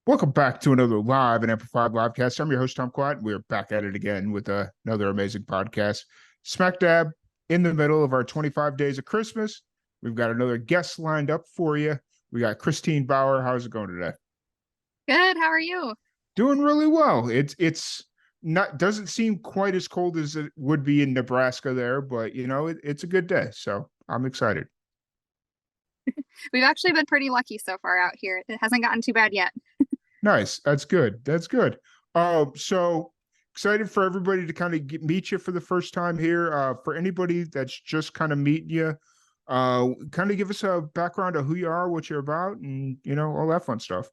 Welcome back to another live and amplified livecast. I'm your host, Tom Quad. We're back at it again with another amazing podcast. Smack dab in the middle of our 25 days of Christmas. We've got another guest lined up for you. We got Christine Bauer. How's it going today? Good. How are you? Doing really well. It's not doesn't seem quite as cold as it would be in Nebraska there, but it's a good day. So I'm excited. We've actually been pretty lucky so far out here. It hasn't gotten too bad yet. Nice. That's good. That's good. So excited for everybody to kind of meet you for the first time here. For anybody that's just kind of meeting you, kind of give us a background of who you are, what you're about, and all that fun stuff.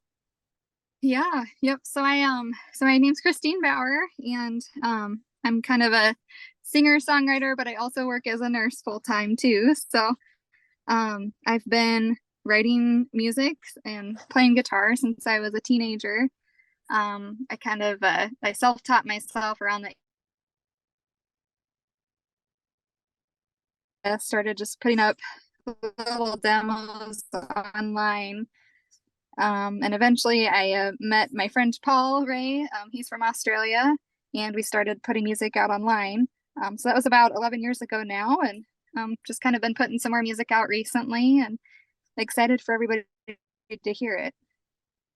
Yeah. Yep. So my name's Christine Bauer, and I'm kind of a singer-songwriter, but I also work as a nurse full time too. So I've been writing music and playing guitar since I was a teenager. I self-taught myself around the started just putting up little demos online. And eventually I met my friend Paul Ray. He's from Australia, and we started putting music out online. So that was about 11 years ago now, and just kind of been putting some more music out recently, and excited for everybody to hear it.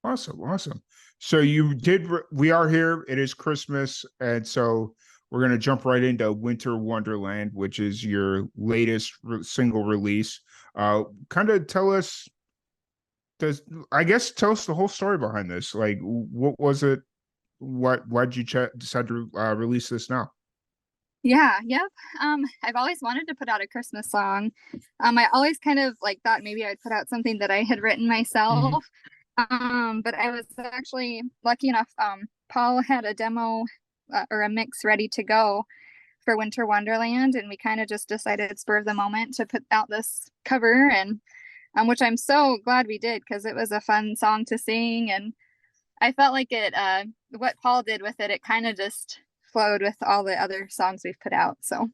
Awesome, awesome. So we are here. It is Christmas, and so we're gonna jump right into Winter Wonderland, which is your latest single release. Kind of tell us does I guess tell us the whole story behind this. Like, what was it? Why'd you decide to release this now? Yeah, yep. I've always wanted to put out a Christmas song. I always kind of like thought maybe I'd put out something that I had written Hmm. myself. But I was actually lucky enough. Paul had a demo or a mix ready to go for Winter Wonderland, and we kind of just decided spur of the moment to put out this cover, and which I'm so glad we did because it was a fun song to sing, and I felt like it. What Paul did with it, it kind of just flowed with all the other songs we've put out. So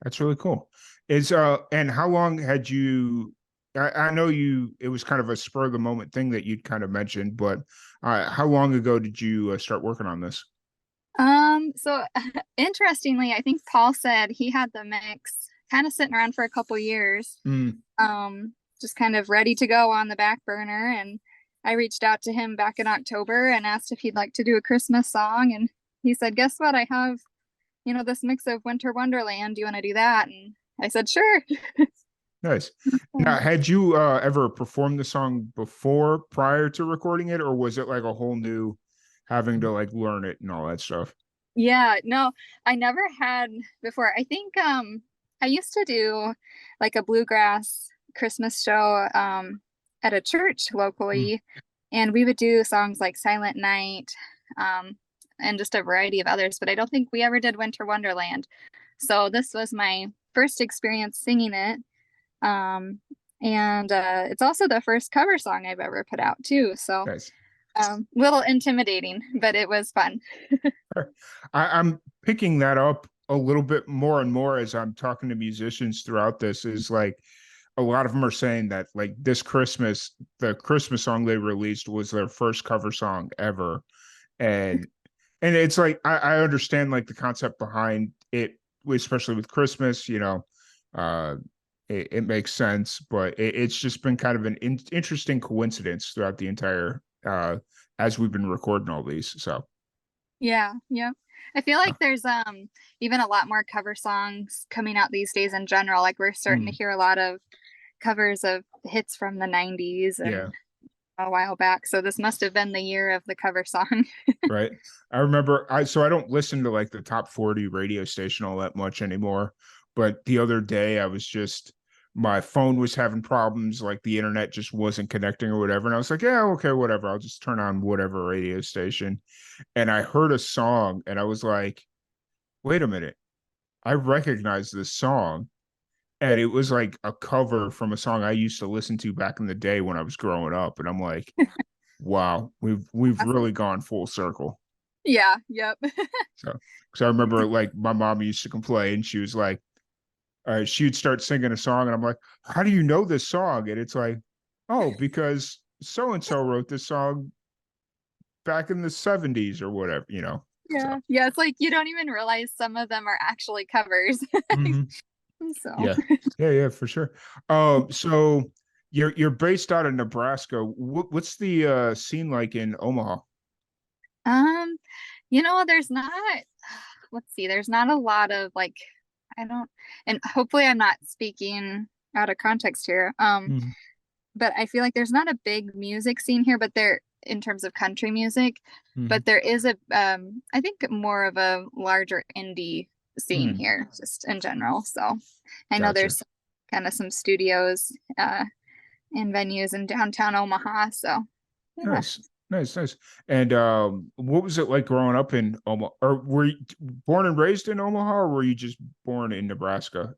That's really cool. Is and how long had you? I know it was kind of a spur of the moment thing that you'd kind of mentioned, but how long ago did you start working on this? so interestingly, I think Paul said he had the mix kind of sitting around for a couple years, Mm, just kind of ready to go on the back burner. And I reached out to him back in October and asked if he'd like to do a Christmas song. And he said, "Guess what? I have, this mix of Winter Wonderland. Do you want to do that?" And I said, "Sure." nice. Now, had you ever performed the song before prior to recording it, or was it like a whole new having to like learn it and all that stuff? Yeah, no, I never had before. I think I used to do like a bluegrass Christmas show at a church Mm. locally, and we would do songs like Silent Night and just a variety of others, but I don't think we ever did Winter Wonderland. So this was my first experience singing it. Um and it's also the first cover song I've ever put out too. So Nice. little intimidating, but it was fun. I'm picking that up a little bit more and more as I'm talking to musicians throughout this. Is like a lot of them are saying that like this Christmas, the Christmas song they released was their first cover song ever, and it's like I understand like the concept behind it, especially with Christmas. Uh, it makes sense, but it's just been kind of an interesting coincidence throughout the entire as we've been recording all these. So. Yeah, yeah. I feel like there's even a lot more cover songs coming out these days in general. Like we're starting to Mm, hear a lot of covers of hits from the 90s yeah. and a while back. So this must have been the year of the cover song. Right. I remember I don't listen to like the top 40 radio station all that much anymore. But the other day I was just my phone was having problems, like the internet just wasn't connecting or whatever. And I was like, yeah, okay, whatever. I'll just turn on whatever radio station. And I heard a song and I was like, wait a minute, I recognize this song. And it was like a cover from a song I used to listen to back in the day when I was growing up. And I'm like, wow, we've Awesome. really gone full circle. Yeah, yep. So, because I remember like my mom used to complain. She was like, she would start singing a song, and I'm like, how do you know this song? And it's like, oh, because so and so wrote this song back in the 70s or whatever, you know. So Yeah, it's like you don't even realize some of them are actually covers. mhm. So, Yeah. Yeah, for sure. So you're based out of Nebraska. What's the scene like in Omaha? um, there's not, let's see, there's not a lot of like, I don't, and hopefully I'm not speaking out of context here. Mhm. But I feel like there's not a big music scene here, but there in terms of country music, Mhm. but there is a I think more of a larger indie scene Mhm. here, just in general. So I know Gotcha. there's kind of some studios and venues in downtown Omaha. So yeah. Nice. Nice. And what was it like growing up in Omaha? Or were you born and raised in Omaha, or were you just born in Nebraska?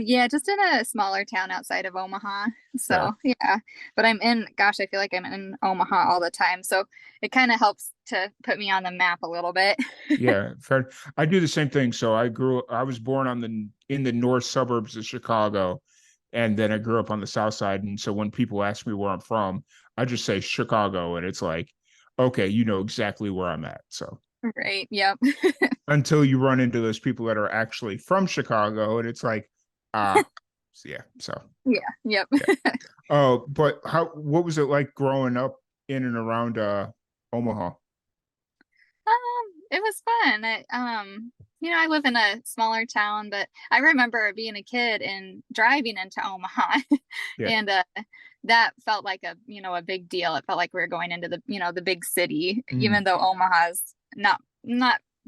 Yeah, just in a smaller town outside of Omaha. So, Fair. yeah. But I feel like I'm in Omaha all the time. So it kind of helps to put me on the map a little bit. Yeah, fair. I do the same thing. So I was born in the north suburbs of Chicago, and then I grew up on the south side. And so when people ask me where I'm from, I just say Chicago, and it's like, okay, you know exactly where I'm at. So Right. Yep. until you run into those people that are actually from Chicago, and it's like, ah, yeah. So Yeah. Yep. yeah. Oh, but what was it like growing up in and around Omaha? It was fun. I live in a smaller town, but I remember being a kid and driving into Omaha Yeah. and that felt like a big deal. It felt like we were going into the big city, Mm, even though Omaha's not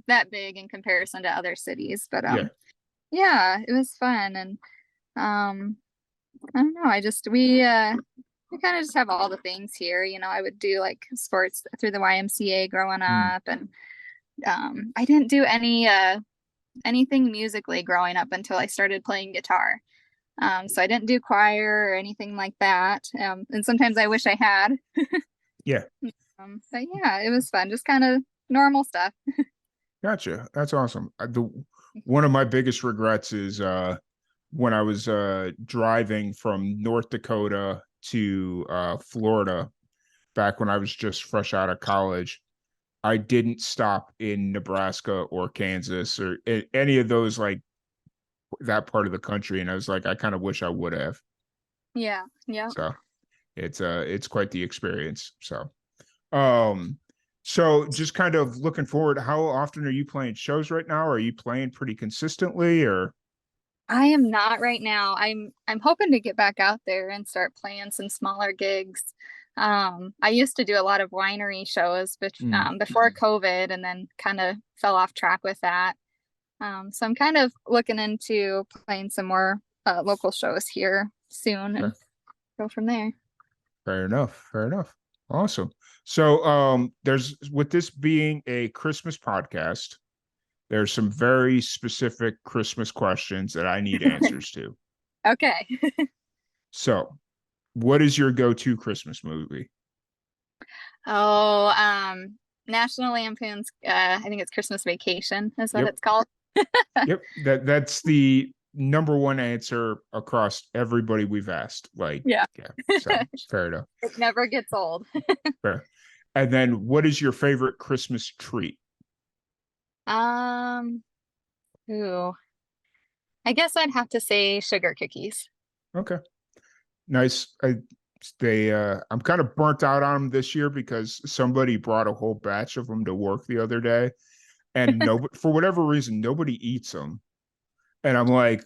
that big in comparison to other cities. But yeah. yeah, it was fun and um I don't know, we kind of just have all the things here. I would do like sports through the YMCA growing Mm, up and I didn't do anything musically growing up until I started playing guitar. So I didn't do choir or anything like that. And sometimes I wish I had. yeah. But yeah, it was fun. Just kind of normal stuff. Gotcha. That's awesome. One of my biggest regrets is when I was driving from North Dakota to Florida back when I was just fresh out of college. I didn't stop in Nebraska or Kansas or any of those like that part of the country, and I was like, I kind of wish I would have. Yeah, yeah. So it's quite the experience. Um so just kind of looking forward, how often are you playing shows right now? Are you playing pretty consistently or I am not right now. I'm hoping to get back out there and start playing some smaller gigs. I used to do a lot of winery shows mm, before COVID and then kind of fell off track with that. So I'm kind of looking into playing some more local shows here soon and okay, go from there. fair enough. Fair enough. Awesome. So there's with this being a Christmas podcast, there's some very specific Christmas questions that I need answers to. Okay. So, what is your go-to Christmas movie? Oh, National Lampoon's I think it's Christmas Vacation is what Yep. it's called. Yep. That's the number one answer across everybody we've asked. Like, Yeah. yeah. So fair enough. It never gets old. Fair. And then what is your favorite Christmas treat? Um, ooh, I guess I'd have to say sugar cookies. Okay. Nice. I'm kind of burnt out on them this year because somebody brought a whole batch of them to work the other day, and no, for whatever reason, nobody eats them. And I'm like,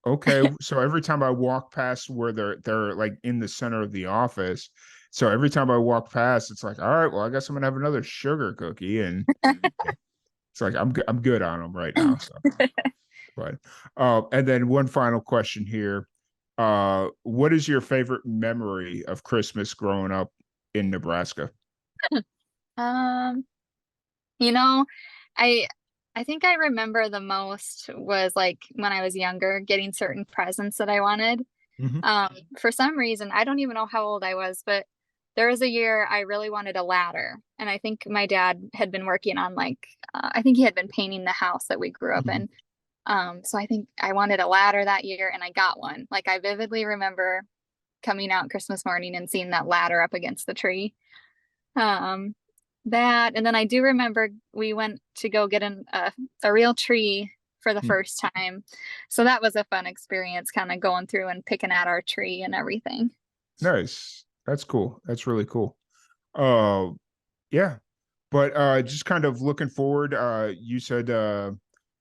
okay. So every time I walk past where they're like in the center of the office, so every time I walk past, it's like, all right, well, I guess I'm gonna have another sugar cookie, and it's like I'm good on them right now. So, but and then one final question here. What is your favorite memory of Christmas growing up in Nebraska? Um, you know, I I think I remember the most was like when I was younger, getting certain presents that I wanted. Hmm. For some reason, I don't even know how old I was, but there was a year I really wanted a ladder. And I think my dad had been working on I think he had been painting the house that we grew up Hmm. in. So I think I wanted a ladder that year and I got one. Like I vividly remember coming out Christmas morning and seeing that ladder up against the tree. Um, that, and then I do remember we went to go get a real tree for the Hmm. first time. So that was a fun experience, kind of going through and picking at our tree and everything. Nice. That's cool. That's really cool. Uh, yeah. But just kind of looking forward, you said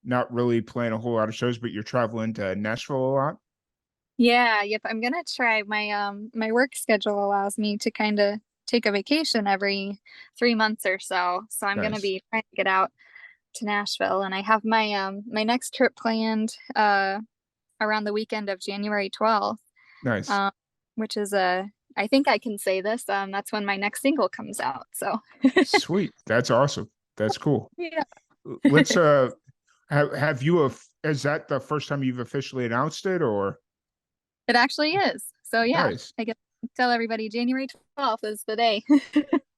not really playing a whole lot of shows, but you're traveling to Nashville a lot. Yeah, yep. I'm gonna try my work schedule allows me to kind of take a vacation every 3 months or so. So I'm gonna Nice. be trying to get out to Nashville, and I have my next trip planned around the weekend of January 12th. Nice. Um, which is I think I can say this. That's when my next single comes out. So Sweet. That's awesome. That's cool. yeah. Let's have you is that the first time you've officially announced it or It actually is. So yeah, nice. I guess tell everybody January 12th is the day.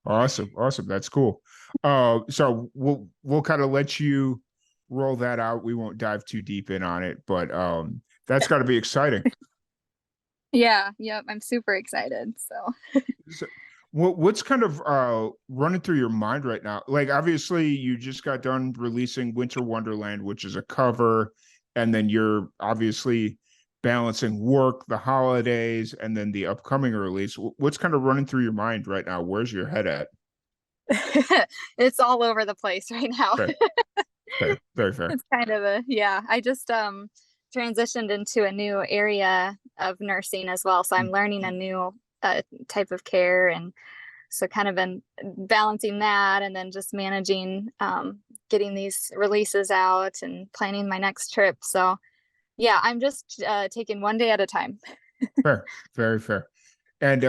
Awesome. Awesome. That's cool. So we'll kind of let you roll that out. We won't dive too deep in on it, but that's got to be exciting. Yeah, yep. I'm super excited. So So, what's kind of running through your mind right now? Like, obviously, you just got done releasing Winter Wonderland, which is a cover, and then you're obviously balancing work, the holidays, and then the upcoming release. What's kind of running through your mind right now? Where's your head at? it's all over the place right now. Fair, fair, very fair. It's kind of a yeah. I just transitioned into a new area of nursing as well. So Mm. I'm learning a new type of care, and so kind of been balancing that and then just managing getting these releases out and planning my next trip. So yeah, I'm just taking one day at a time. Fair, very fair. And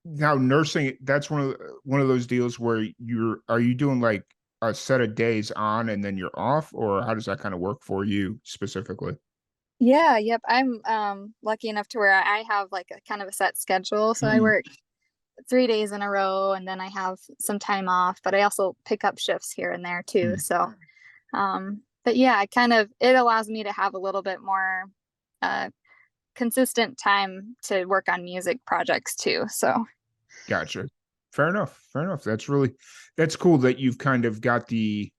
now nursing, that's one of those deals where are you doing like a set of days on and then you're off, or how does that kind of work for you specifically? Yeah, yep. I'm lucky enough to where I have like a kind of a set schedule. So I Mm, work 3 days in a row and then I have some time off, but I also pick up shifts here and there too. mm. So but yeah, it allows me to have a little bit more uh consistent time to work on music projects too. So Gotcha. Fair enough. Fair enough. That's cool that you've kind of got the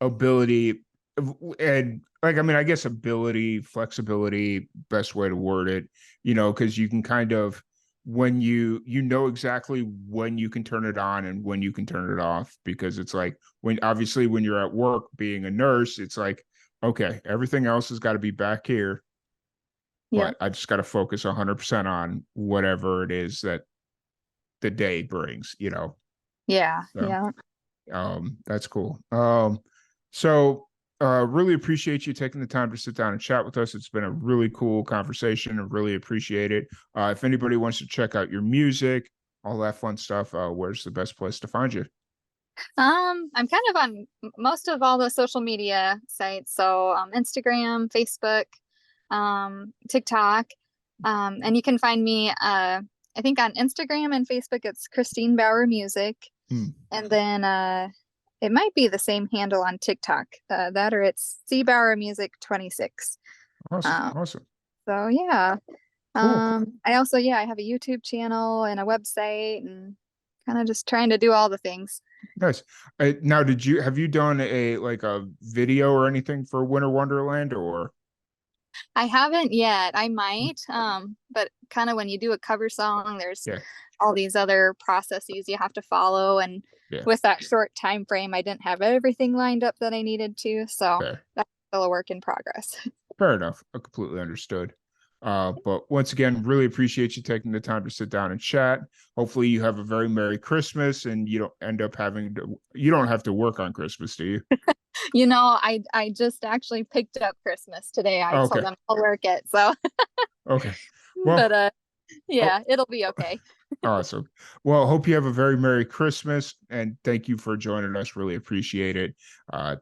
ability and like I mean, I guess ability, flexibility, best way to word it, because you can kind of when you know exactly when you can turn it on and when you can turn it off because it's like when obviously when you're at work being a nurse, it's like, okay, everything else has got to be back here, yeah. but I just got to focus 100% on whatever it is that the day brings. Yeah, So yeah. that's cool. So really appreciate you taking the time to sit down and chat with us. It's been a really cool conversation and really appreciate it. If anybody wants to check out your music, all that fun stuff, where's the best place to find you? I'm kind of on most of all the social media sites. So Instagram, Facebook, TikTok. And you can find me I think on Instagram and Facebook it's Christine Bauer Music. Hmm. And then it might be the same handle on TikTok. That or it's C Bauer Music 26. Awesome. Um, Awesome. so yeah. Cool. I also I have a YouTube channel and a website and kind of just trying to do all the things. Nice. Now, have you done a like a video or anything for Winter Wonderland or? I haven't yet. I might. But kind of when you do a cover song, there's Yeah. all these other processes you have to follow. And Yeah. with that short time frame, I didn't have everything lined up that I needed to. So Fair. that's still a work in progress. Fair enough. I completely understood. But once again, really appreciate you taking the time to sit down and chat. Hopefully, you have a very Merry Christmas and you don't end up you don't have to work on Christmas, do you? I just actually picked up Christmas today. I Oh, told okay. them I'll work it. So, Okay. but Well, oh, yeah, it'll be okay. awesome. Well, hope you have a very Merry Christmas and thank you for joining us. Really appreciate it.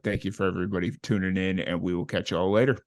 Thank you for everybody tuning in and we will catch you all later.